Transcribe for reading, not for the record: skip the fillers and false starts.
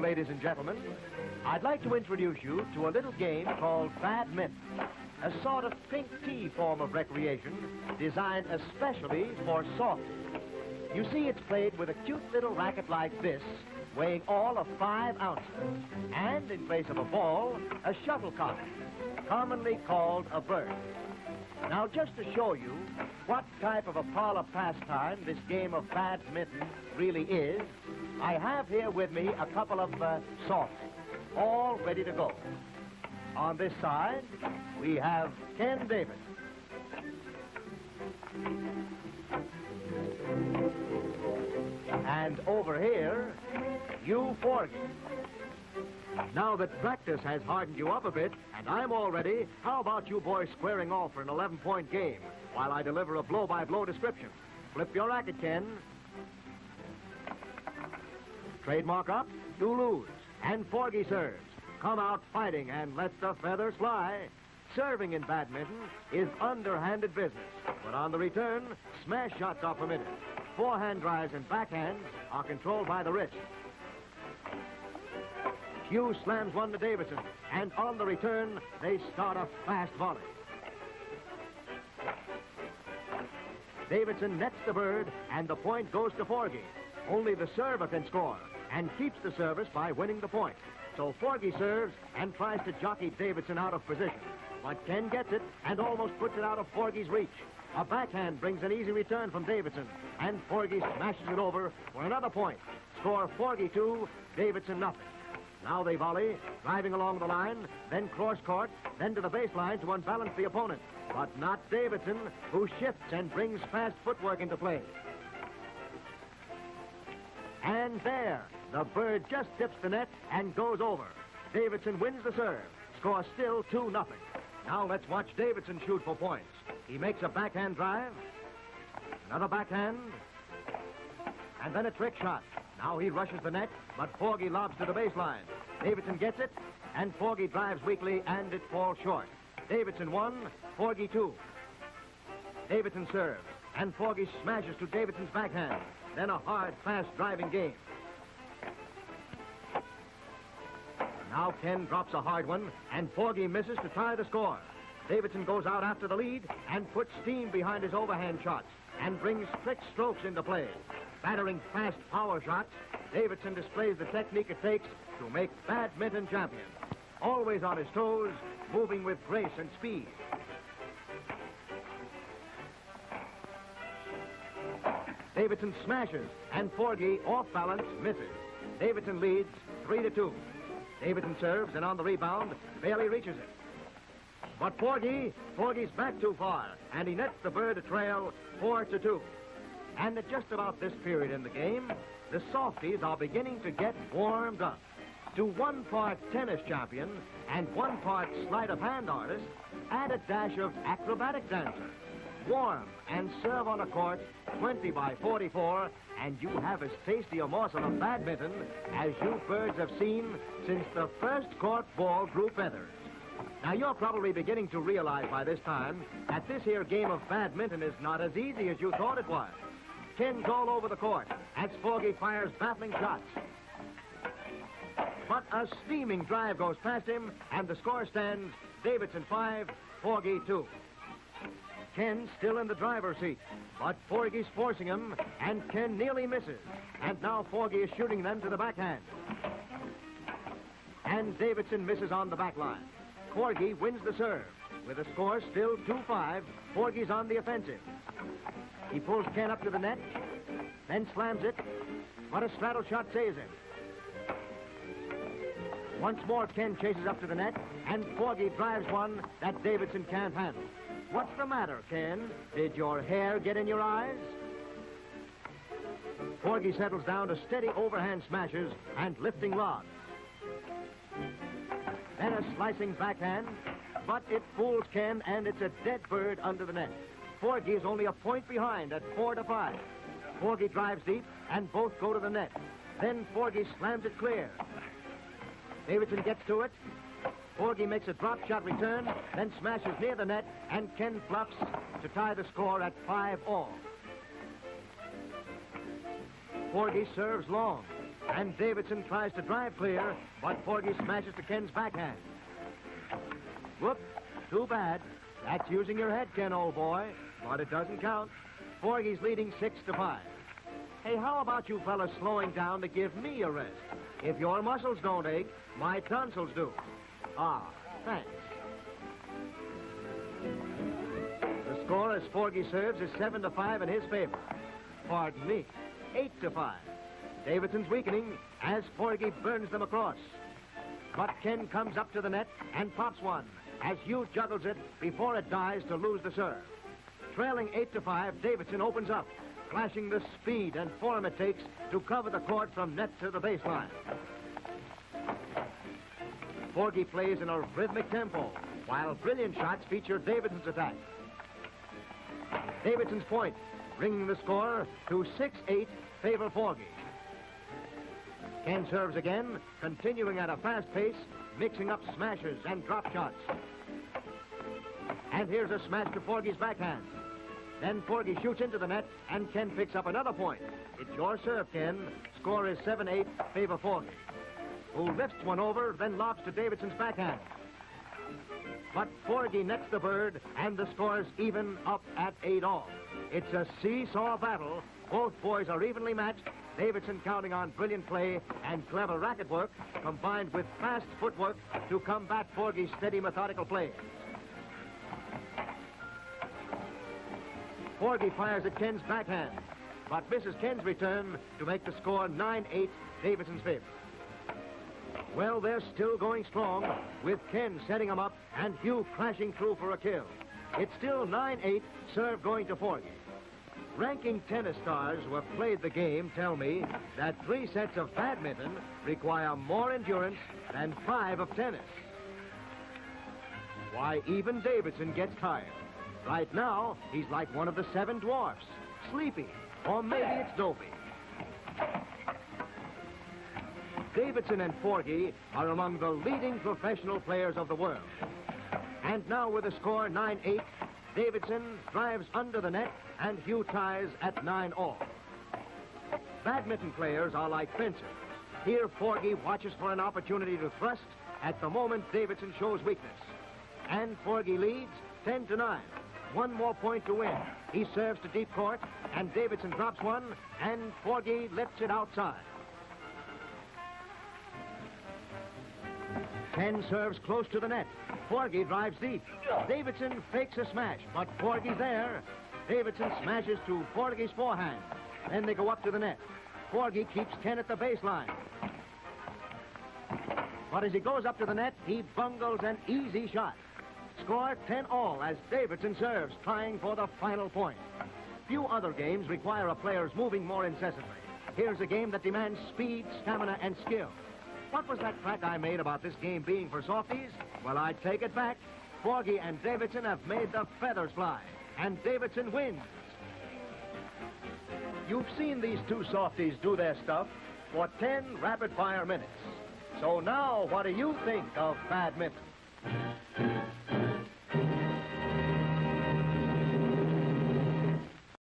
ladies and gentlemen. I'd like to introduce you to a little game called Badminton, a sort of pink tea form of recreation designed especially for softies. You see, it's played with a cute little racket like this, weighing all of 5 ounces, and in place of a ball, a shuttlecock, commonly called a bird. Now, just to show you what type of a parlor pastime this game of badminton really is, I have here with me a couple of softies, all ready to go. On this side, we have Ken Davidson. And over here, Hugh Forgie. Now that practice has hardened you up a bit, and I'm all ready, how about you boys squaring off for an 11-point game while I deliver a blow-by-blow description? Flip your racket, Ken. Trademark up, you lose. And Forgie serves. Come out fighting and let the feathers fly. Serving in badminton is underhanded business, but on the return, smash shots are permitted. Forehand drives and backhands are controlled by the wrist. Hugh slams one to Davidson, and on the return, they start a fast volley. Davidson nets the bird, and the point goes to Forgie. Only the server can score, and keeps the service by winning the point. So Forgie serves and tries to jockey Davidson out of position. But Ken gets it and almost puts it out of Forgie's reach. A backhand brings an easy return from Davidson, and Forgie smashes it over for another point. Score Forgie 2, Davidson nothing. Now they volley, driving along the line, then cross court, then to the baseline to unbalance the opponent. But not Davidson, who shifts and brings fast footwork into play. And there, the bird just tips the net and goes over. Davidson wins the serve. Score still 2-0. Now let's watch Davidson shoot for points. He makes a backhand drive, another backhand, and then a trick shot. Now he rushes the net, but Forgie lobs to the baseline. Davidson gets it, and Forgie drives weakly, and it falls short. Davidson 1, Forgie 2. Davidson serves, and Forgie smashes to Davidson's backhand. Then a hard, fast driving game. Now Ken drops a hard one, and Forgie misses to tie the score. Davidson goes out after the lead and puts steam behind his overhand shots and brings trick strokes into play. Battering fast power shots, Davidson displays the technique it takes to make badminton champion. Always on his toes, moving with grace and speed. Davidson smashes, and Forgie, off balance, misses. Davidson leads 3-2. Davidson serves, and on the rebound, barely reaches it. But Forgie's back too far, and he nets the bird a trail 4-2. And at just about this period in the game, the softies are beginning to get warmed up. To 1 part tennis champion and 1 part sleight of hand artist, add a dash of acrobatic dancer. Warm and serve on a court 20 by 44, and you have as tasty a morsel of badminton as you birds have seen since the first court ball grew feathers. Now, you're probably beginning to realize by this time that this here game of badminton is not as easy as you thought it was. Ken's all over the court as Forgie fires baffling shots. But a steaming drive goes past him, and the score stands Davidson 5, Forgie 2. Ken still in the driver's seat, but Forgie's forcing him, and Ken nearly misses. And now Forgie is shooting them to the backhand. And Davidson misses on the back line. Forgie wins the serve. With the score still 2-5, Forgie's on the offensive. He pulls Ken up to the net, then slams it, but a straddle shot saves him. Once more, Ken chases up to the net, and Forgie drives one that Davidson can't handle. What's the matter, Ken? Did your hair get in your eyes? Forgie settles down to steady overhand smashes and lifting rods. Then a slicing backhand, but it fools Ken, and it's a dead bird under the net. Forgie is only a point behind at 4-5. Forgie drives deep, and both go to the net. Then Forgie slams it clear. Davidson gets to it. Forgie makes a drop shot return, then smashes near the net, and Ken bluffs to tie the score at 5-all. Forgie serves long. and Davidson tries to drive clear, but Forgie smashes to Ken's backhand. Whoop, too bad. That's using your head, Ken, old boy, but it doesn't count. Forgie's leading 6-5. Hey, how about you fellas slowing down to give me a rest? If your muscles don't ache, my tonsils do. Ah, thanks. The score as Forgie serves is 7-5 in his favor. Pardon me, 8-5. Davidson's weakening as Forgie burns them across. But Ken comes up to the net and pops one as Hugh juggles it before it dies to lose the serve. Trailing 8-5, Davidson opens up, flashing the speed and form it takes to cover the court from net to the baseline. Forgie plays in a rhythmic tempo, while brilliant shots feature Davidson's attack. Davidson's point, bringing the score to 6-8, favor Forgie. Ken serves again, continuing at a fast pace, mixing up smashes and drop shots. And here's a smash to Forgie's backhand. Then Forgie shoots into the net, and Ken picks up another point. It's your serve, Ken. Score is 7-8, favor Forgie, who lifts one over, then lobs to Davidson's backhand. But Forgie nets the bird, and the score's even up at 8-all. It's a seesaw battle. Both boys are evenly matched. Davidson counting on brilliant play and clever racket work, combined with fast footwork to combat Forgie's steady, methodical play. Forgie fires at Ken's backhand, but misses Ken's return to make the score 9-8, Davidson's favor. Well, they're still going strong, with Ken setting them up and Hugh crashing through for a kill. It's still 9-8, serve going to Forgie. Ranking tennis stars who have played the game tell me that 3 sets of badminton require more endurance than 5 of tennis. Why, even Davidson gets tired. Right now, he's like one of the 7 dwarfs, sleepy, or maybe it's dopey. Davidson and Forgie are among the leading professional players of the world. And now with the score 9-8, Davidson drives under the net and Hugh ties at 9-all. Badminton players are like fencers. Here Forgie watches for an opportunity to thrust at the moment Davidson shows weakness. And Forgie leads 10-9. One more point to win. He serves to deep court, and Davidson drops one, and Forgie lifts it outside. Ken serves close to the net. Forgie drives deep. Davidson fakes a smash, but Forgie's there. Davidson smashes to Forgie's forehand. Then they go up to the net. Forgie keeps Ken at the baseline. But as he goes up to the net, he bungles an easy shot. Score 10-all as Davidson serves, trying for the final point. Few other games require a player's moving more incessantly. Here's a game that demands speed, stamina, and skill. What was that crack I made about this game being for softies? Well, I take it back. Forgie and Davidson have made the feathers fly, and Davidson wins. You've seen these 2 softies do their stuff for 10 rapid-fire minutes. So now, what do you think of badminton?